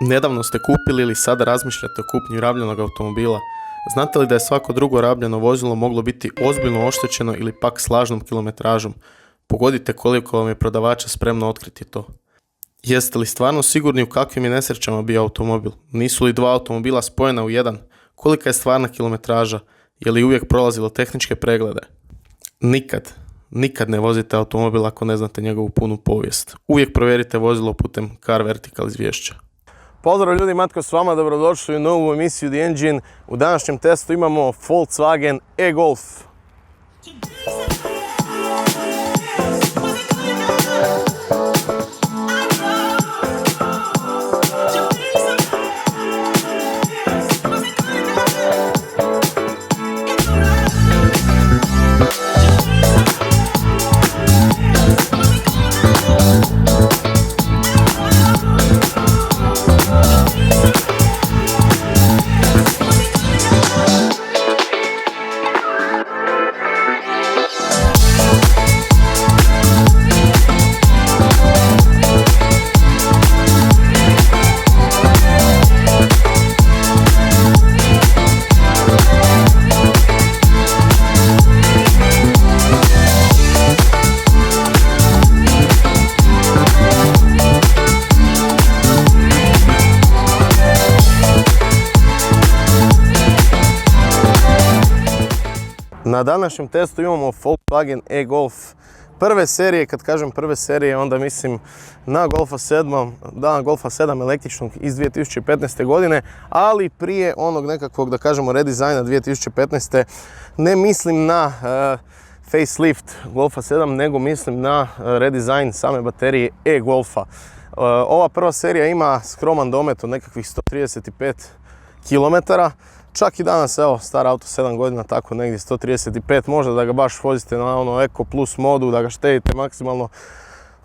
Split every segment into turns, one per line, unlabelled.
Nedavno ste kupili ili sada razmišljate o kupnji rabljenog automobila. Znate li da je svako drugo rabljeno vozilo moglo biti ozbiljno oštećeno ili pak s lažnom kilometražom? Pogodite koliko vam je prodavača spremno otkriti to. Jeste li stvarno sigurni u kakvim je nesrećama bio automobil? Nisu li dva automobila spojena u jedan? Kolika je stvarna kilometraža? Je li uvijek prolazilo tehničke preglede? Nikad ne vozite automobil ako ne znate njegovu punu povijest. Uvijek provjerite vozilo putem Car Vertical izvješća.
Pozdrav ljudi, Matko s vama, dobrodošli u novu emisiju The Engine. U današnjem testu imamo Volkswagen e-Golf. Na današnjem testu imamo Volkswagen e-Golf prve serije. Kad kažem prve serije, onda mislim na Golfa 7 električnog iz 2015. godine, ali prije onog nekakvog, da kažemo, redizajna 2015. Ne mislim na facelift Golfa 7, nego mislim na redizajn same baterije e-Golfa. Ova prva serija ima skroman domet od nekakvih 135 km. Čak i danas, evo, star auto 7 godina, tako negdje 135, možda da ga baš vozite na ono Eco Plus modu, da ga štedite maksimalno.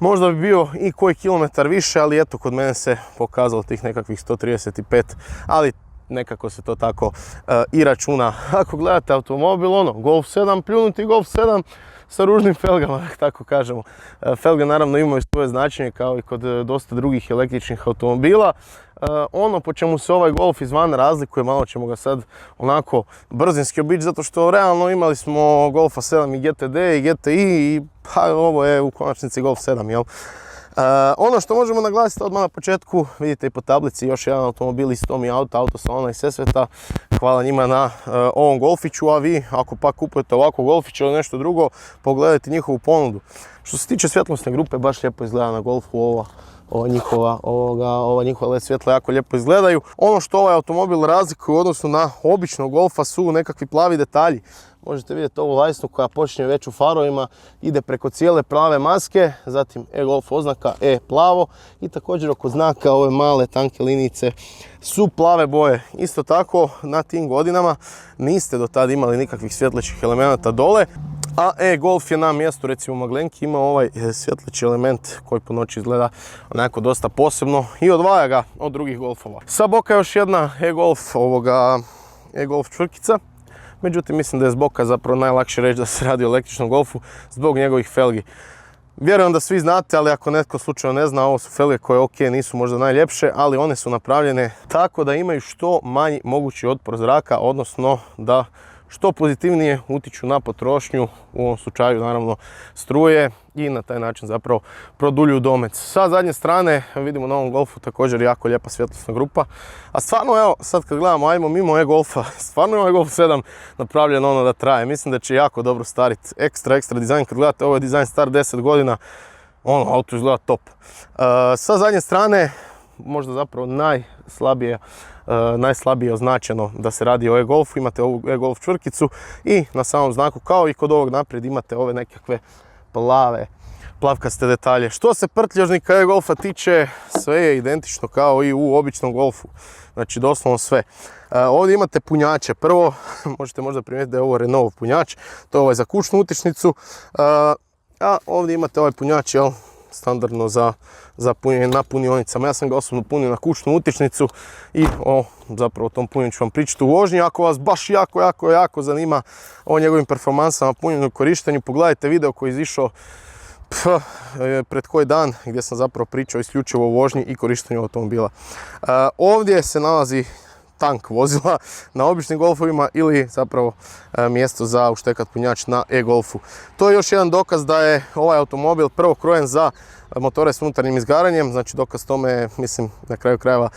Možda bi bio i koji kilometar više, ali eto, kod mene se pokazalo tih nekakvih 135, ali nekako se to tako i računa. Ako gledate automobil, Golf 7, pljunuti Golf 7 sa ružnim felgama, tako kažemo. Felge naravno imaju svoje značenje kao i kod dosta drugih električnih automobila. Ono po čemu se ovaj Golf izvana razlikuje, malo ćemo ga sad onako brzinski obići, zato što realno imali smo Golfa 7 i GTD i GTI i ovo je u konačnici Golf 7, jel? Ono što možemo naglasiti odmah na početku, vidite i po tablici još jedan automobil iz Tomy Autosalona iz Sesveta. Hvala njima na ovom Golfiću, a vi ako pak kupujete ovako Golfić ili nešto drugo, pogledajte njihovu ponudu. Što se tiče svjetlosne grupe, baš lijepo izgleda na Golfu ova njihova LED svjetla jako lijepo izgledaju. Ono što ovaj automobil razlikuje u odnosu na običnog Golfa su nekakvi plavi detalji. Možete vidjeti ovu lajsnu koja počinje već u farovima, ide preko cijele plave maske, zatim e-Golf oznaka e-plavo i također oko znaka ove male tanke linijice su plave boje. Isto tako na tim godinama niste do tada imali nikakvih svjetlećih elemenata dole, a e-Golf je na mjestu recimo maglenki ima ovaj svjetleći element koji po noći izgleda onako dosta posebno i odvaja ga od drugih Golfova. Sa boka još jedna e-Golf čvrkica. Međutim, mislim da je s boka zapravo najlakše reći da se radi o električnom Golfu zbog njegovih felgi. Vjerujem da svi znate, ali ako netko slučajno ne zna, ovo su felge koje ok, nisu možda najljepše, ali one su napravljene tako da imaju što manji mogući otpor zraka, odnosno da što pozitivnije utiču na potrošnju, u ovom slučaju naravno struje, i na taj način zapravo produljuju domet. Sa zadnje strane vidimo na ovom Golfu također jako lijepa svjetlosna grupa. A stvarno, evo, sad kad gledamo, ajmo mimo e-Golfa, stvarno je ovaj Golf 7 napravljen da traje. Mislim da će jako dobro stariti. Ekstra dizajn. Kad gledate, ovo je dizajn star 10 godina, auto izgleda top. Sa zadnje strane, možda zapravo najslabije označeno da se radi o e-Golfu. Imate ovu e-Golf čvrkicu i na samom znaku, kao i kod ovog naprijed, imate ove nekakve plavkaste detalje. Što se prtljažnika e-Golfa tiče, sve je identično kao i u običnom Golfu. Znači doslovno sve. Ovdje imate punjače. Prvo, možete možda primijetiti da je ovo Renault punjač. To je ovaj za kućnu utičnicu. A ovdje imate ovaj punjač, standardno za punjenje na punionicama. Ja sam ga osobno punio na kućnu utičnicu i zapravo o tom punjenju ću vam pričati u vožnji. Ako vas baš jako zanima o njegovim performansama, punjenju i korištenju, pogledajte video koji je izišao Pred koji dan gdje sam zapravo pričao isključivo o vožnji i korištenju automobila. Ovdje se nalazi tank vozila na običnim golfovima ili zapravo mjesto za uštekat punjač na e-golfu. To je još jedan dokaz da je ovaj automobil prvo krojen za motore s unutarnjim izgaranjem, znači dokaz tome je, mislim, na kraju krajeva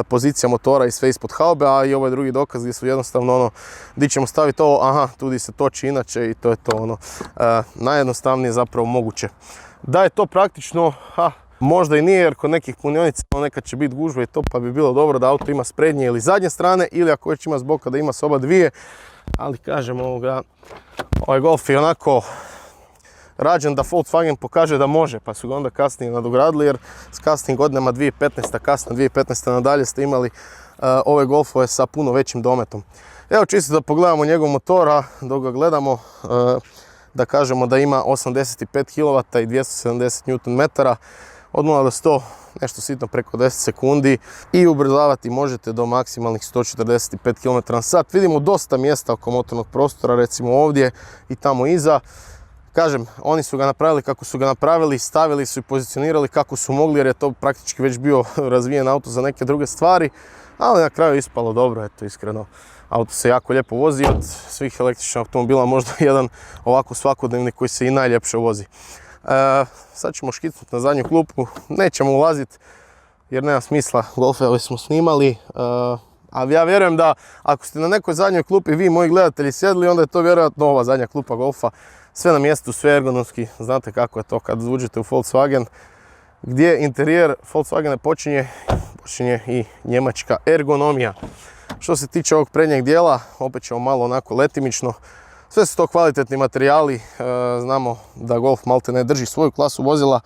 pozicija motora i sve ispod haube, a i ovo je drugi dokaz gdje su jednostavno ono, di ćemo staviti ovo, aha, tu di se toči inače i to je to ono, najjednostavnije zapravo moguće. Da je to praktično, možda i nije, jer kod nekih punionica nekad će biti gužva i to, pa bi bilo dobro da auto ima s prednje ili zadnje strane, ili ako već ima s boka da ima s oba dvije, ali kažem ovaj Golf je onako rađen da Volkswagen pokaže da može, pa su ga onda kasnije nadogradili, jer s kasnim godinama 2015. kasna 2015. nadalje ste imali ove Golfove sa puno većim dometom. Evo čisto da pogledamo njegov motor, a dok ga gledamo da kažemo da ima 85 kW i 270 Nm, od 0 do 100 nešto sitno preko 10 sekundi i ubrzavati možete do maksimalnih 145 km/h. Vidimo dosta mjesta oko motornog prostora, recimo ovdje i tamo iza. Kažem, oni su ga napravili kako su ga napravili, stavili su i pozicionirali kako su mogli, jer je to praktički već bio razvijen auto za neke druge stvari, ali na kraju je ispalo dobro, eto iskreno. Auto se jako lijepo vozi, od svih električnih automobila možda jedan ovako svakodnevni koji se i najljepše vozi. Sad ćemo škicnuti na zadnju klupu, nećemo ulaziti jer nema smisla, Golfove smo snimali, ali ja vjerujem da ako ste na nekoj zadnjoj klupi vi moji gledatelji sjedli, onda je to vjerojatno ova zadnja klupa Golfa. Sve na mjestu, sve ergonomski, znate kako je to kad uđete u Volkswagen, gdje interijer Volkswagena počinje i njemačka ergonomija. Što se tiče ovog prednjeg dijela, opet ćemo malo onako letimično. Sve su to kvalitetni materijali, znamo da Golf malte ne drži svoju klasu vozila.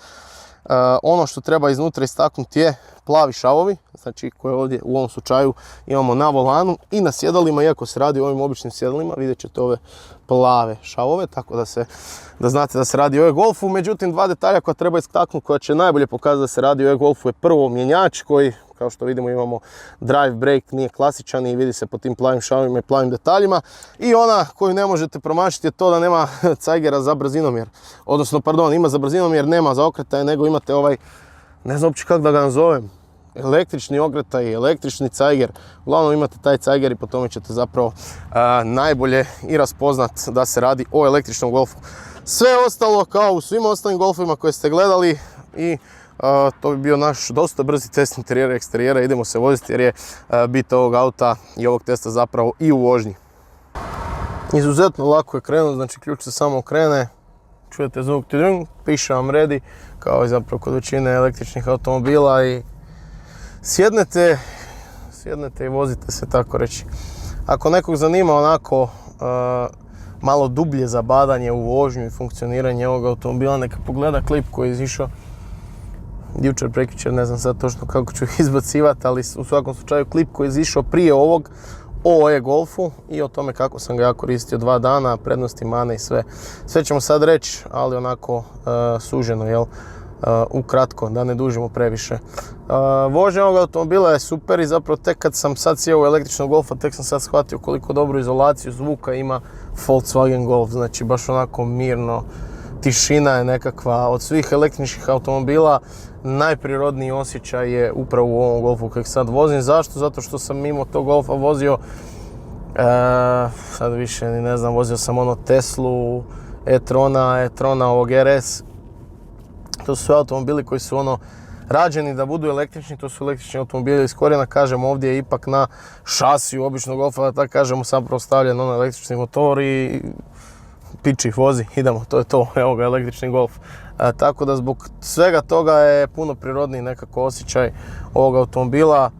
Ono što treba iznutra istaknuti je plavi šavovi, znači koje ovdje u ovom slučaju imamo na volanu i na sjedalima, iako se radi o ovim običnim sjedalima, vidjet ćete ove plave šavove, tako da znate da se radi o e-Golfu. Međutim, dva detalja koja treba istaknuti, koja će najbolje pokazati da se radi o e-Golfu je prvo mjenjač koji, kao što vidimo, imamo drive brake, nije klasičan i vidi se po tim plavim šavovima i plavim detaljima. I ona koju ne možete promašiti je to da nema cajgera za brzinomjer. Odnosno, pardon, ima za brzinomjer, nema za okretaje, nego imate ovaj, ne znam uopće kako da ga nazovem, električni okretaj, električni cajger. Uglavnom imate taj cajger i po tome ćete zapravo najbolje i raspoznat da se radi o električnom Golfu. Sve ostalo kao u svim ostalim Golfovima koje ste gledali i to bi bio naš dosta brzi test interijera i eksterijera. Idemo se voziti jer je bit ovog auta i ovog testa zapravo i u vožnji. Izuzetno lako je krenuti, znači ključ se samo okrene, čujete zvuk tidung, piše vam ready, kao i zapravo kod većine električnih automobila, i sjednete i vozite se, tako reći. Ako nekog zanima onako malo dublje zabadanje u vožnju i funkcioniranje ovog automobila, neka pogleda klip koji je izišao jučer, prekjučer, ne znam sad točno kako ću ih izbacivati, ali u svakom slučaju klip koji je izišao prije ovog o e-Golfu i o tome kako sam ga ja koristio 2 dana, prednosti, mane i sve. Sve ćemo sad reći, ali onako suženo, jel? Ukratko, da ne dužimo previše. Vožnja ovog automobila je super i zapravo tek kad sam sad sjeo u električnog Golfa, tek sam sad shvatio koliko dobru izolaciju zvuka ima Volkswagen Golf. Znači baš onako mirno, tišina je nekakva. Od svih električnih automobila najprirodniji osjećaj je upravo u ovom Golfu kojeg sad vozim. Zašto? Zato što sam mimo tog Golfa vozio, sad više ni ne znam, vozio sam ono Teslu, e-trona ovog RS. To su sve automobili koji su ono rađeni da budu električni, to su električni automobili iz korijena, kažem, ovdje je ipak na šasiju običnog Golfa, da tako kažemo, zapravo stavljen ono električni motor i piči, vozi, idemo, to je to, evo ga električni Golf. Tako da zbog svega toga je puno prirodniji nekako osjećaj ovog automobila.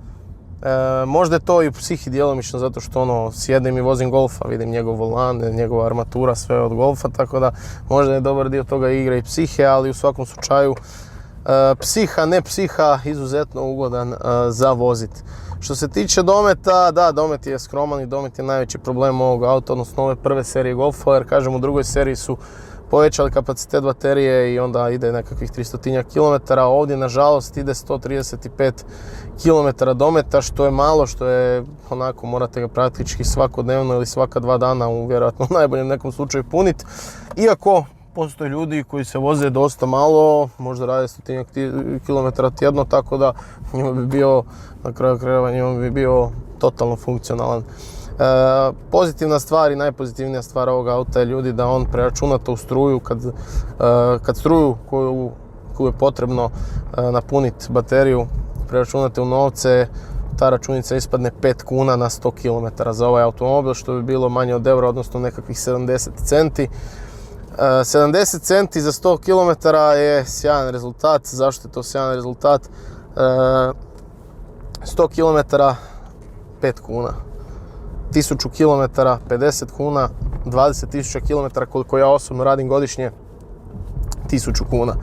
Možda je to i psihi djelomično zato što ono, sjednem i vozim Golfa, vidim njegov volan, njegova armatura, sve od Golfa, tako da možda je dobar dio toga igra i psihe, ali u svakom slučaju psiha, ne psiha, izuzetno ugodan za vozit. Što se tiče dometa, da, domet je skroman i domet je najveći problem ovog auta, odnosno ove prve serije Golfa, jer kažem u drugoj seriji su povećali kapacitet baterije i onda ide nekakvih 300 km, ovdje nažalost ide 135 km dometa, što je malo, što je onako, morate ga praktički svakodnevno ili svaka 2 dana u vjerojatno najboljem nekom slučaju puniti. Iako postoje ljudi koji se voze dosta malo, možda rade 100 km tjedno, tako da njima bi bio, na kraju krajeva, njima bi bio totalno funkcionalan. Pozitivna stvar i najpozitivnija stvar ovog auta je ljudi da on preračuna tu struju kad struju koju je potrebno napuniti bateriju preračunate u novce, ta računica ispadne 5 kuna na 100 km za ovaj automobil, što bi bilo manje od eura, odnosno nekakvih 70 centi. 70 centi za 100 km je sjajan rezultat. Zašto je to sjajan rezultat? 100 km 5 kuna. 1000 km 50 kuna, 20.000 km koliko ja osobno radim godišnje 1000 kuna.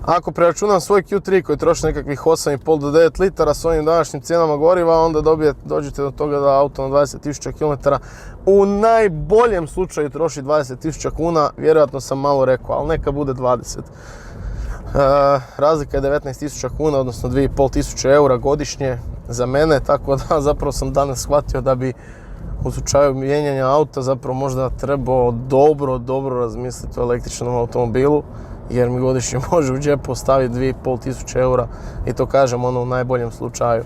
Ako preračunam svoj Q3 koji troši nekakvih 8,5 do 9 litara s ovim današnjim cijenama goriva, onda dođete do toga da auto na 20.000 km u najboljem slučaju troši 20.000 kuna, vjerojatno sam malo rekao, ali neka bude 20. Razlika je 19.000 kuna, odnosno 2.500 eura godišnje za mene, tako da zapravo sam danas shvatio da bi u slučaju mijenjanja auta zapravo možda trebao dobro razmisliti o električnom automobilu, jer mi godišnje može u džep ostaviti 2.500 eura i to kažem ono u najboljem slučaju.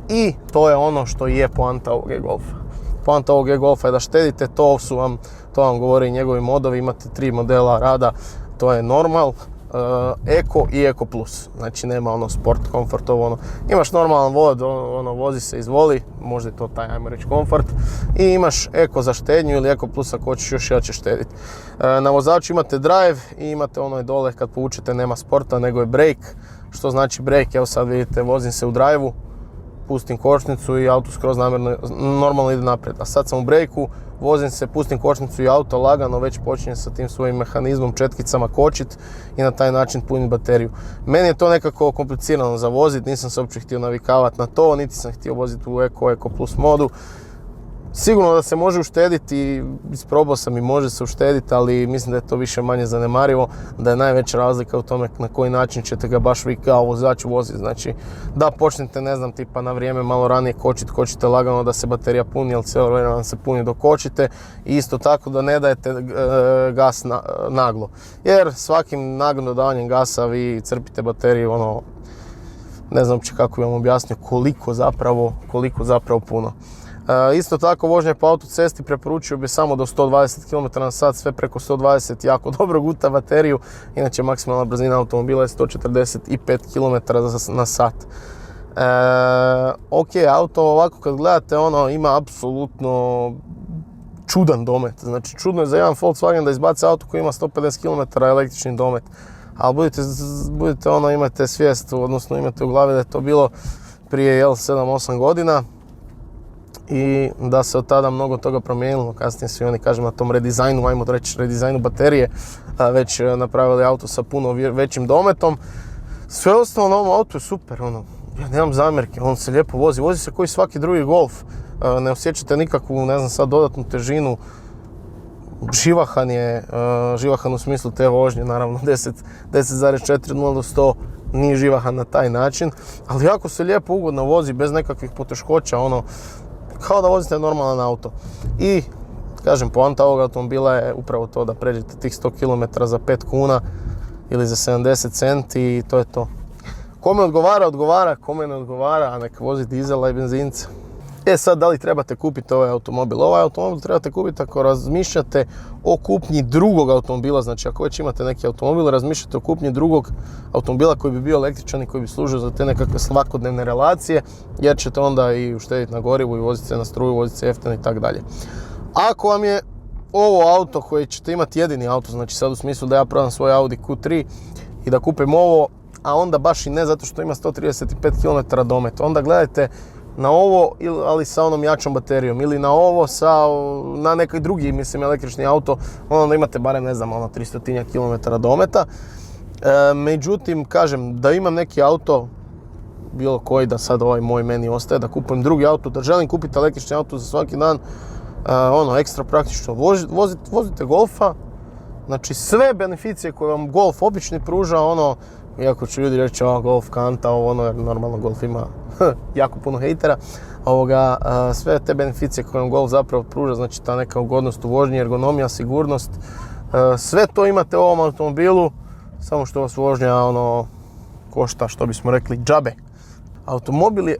I to je ono što je poanta ovog e-Golfa. Poanta ovog e-Golfa je da štedite, to vam govori i njegovi modovi, imate 3 modela rada, to je normal, Eko i Eko Plus. Znači nema ono sport, komfort, ovo ono. Imaš normalan vod, ono vozi se, izvoli, možda je to taj, ajmo reći, komfort. I imaš Eko za štednju ili Eko Plus ako hoćeš još jače štediti. Na vozaču imate drive i imate ono dole kad povučete nema sporta nego je brake. Što znači brake? Evo sad vidite, vozim se u drive-u, pustim kočnicu i auto skroz normalno ide naprijed. A sad sam u brejku, vozim se, pustim kočnicu i auto lagano već počinje sa tim svojim mehanizmom, četkicama kočit i na taj način puniti bateriju. Meni je to nekako komplicirano za vozit, nisam se uopće htio navikavati na to, niti sam htio voziti u Eko Plus modu. Sigurno da se može uštediti, isprobao sam i može se uštediti, ali mislim da je to više manje zanemarivo, da je najveća razlika u tome na koji način ćete ga baš vi kao vozač voziti. Znači da počnete, ne znam, tipa na vrijeme malo ranije kočite lagano da se baterija puni, jer cijelo vrijeme vam se puni dok kočite, i isto tako da ne dajete gas naglo, jer svakim naglo dodavanjem gasa vi crpite bateriju, ono, ne znam uopće kako bi vam objasnio koliko zapravo puno. Isto tako vožnje po autocesti preporučio bi samo do 120 km/h, sve preko 120 jako dobro guta bateriju, inače maksimalna brzina automobila je 145 km/h. Ok, auto ovako kad gledate ono ima apsolutno čudan domet, znači čudno je za jedan Volkswagen da izbaci auto koji ima 150 km električni domet, ali budite ono, imate svijest, odnosno imate u glavi da je to bilo prije 7-8 godina. I da se od tada mnogo toga promijenilo, kasnije su oni, kažem, na tom redizajnu, ajmo reći redizajnu baterije, već napravili auto sa puno većim dometom. Sve ostalo na ovom autu je super, ono, ja nemam zamjerke, on se lijepo vozi se koji svaki drugi Golf, ne osjećate nikakvu, ne znam sad, dodatnu težinu, živahan u smislu te vožnje, naravno 10,4 od 0 do 100 nije živahan na taj način, ali jako se lijepo ugodno vozi, bez nekakvih poteškoća, ono, kao da vozite normalan auto. I, kažem, poanta ovog automobila je upravo to da pređete tih 100 km za 5 kuna ili za 70 centi i to je to. Kome odgovara, kome ne odgovara, a nek vozi dizela i benzinca. Sad, da li trebate kupiti ovaj automobil? Ovaj automobil trebate kupiti ako razmišljate o kupnji drugog automobila, znači ako već imate neki automobil, razmišljate o kupnji drugog automobila koji bi bio električan i koji bi služio za te nekakve svakodnevne relacije, jer ćete onda i uštediti na gorivu i voziti se na struju, voziti se jeftino i tako dalje. Ako vam je ovo auto koji ćete imati jedini auto, znači sad u smislu da ja prodam svoj Audi Q3 i da kupim ovo, a onda baš i ne zato što ima 135 km domet, onda gledajte na ovo, ali sa onom jačom baterijom, ili na ovo na neki drugi, mislim, električni auto, onda imate barem, ne znam, 300 km dometa. Međutim, kažem, da imam neki auto, bilo koji, da sad ovaj moj meni ostaje, da kupujem drugi auto, da želim kupiti električni auto za svaki dan, ekstra praktično, vozite Golfa, znači sve beneficije koje vam Golf obični pruža, iako će ljudi reći Golf kanta, jer normalno Golf ima jako puno hejtera, sve te beneficije koje vam Golf zapravo pruža, znači ta neka ugodnost u vožnji, ergonomija, sigurnost, Sve to imate u ovom automobilu, samo što vas vožnja košta, što bismo rekli, džabe. Automobil je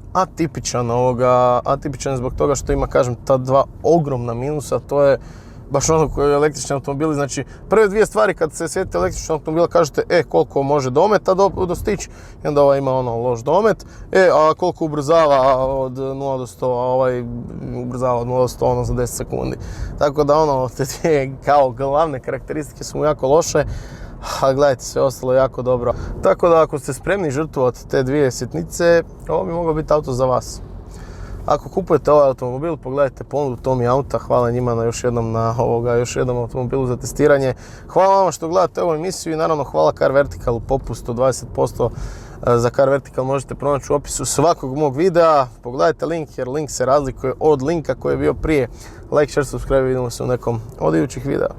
atipičan zbog toga što ima, kažem, ta dva ogromna minusa, to je baš ono koji je električni automobili, znači prve dvije stvari kad se sjetite električnog automobila kažete koliko može dometa dostići i onda ovaj ima loš domet, a koliko ubrzava od 0 do 100, a ovaj ubrzava od 0 do 100 za 10 sekundi. Tako da te dvije kao glavne karakteristike su mu jako loše, a gledajte, sve ostalo jako dobro. Tako da ako ste spremni žrtvovati te dvije sitnice, ovo bi mogao biti auto za vas. Ako kupujete ovaj automobil, pogledajte ponudu Tomy Auta, hvala njima na još jednom automobilu za testiranje. Hvala vama što gledate ovu emisiju i naravno hvala Car Verticalu, popust od 20% za Car Vertical možete pronaći u opisu svakog mog videa. Pogledajte link jer link se razlikuje od linka koji je bio prije. Like, share, subscribe, vidimo se u nekom od idućih videa.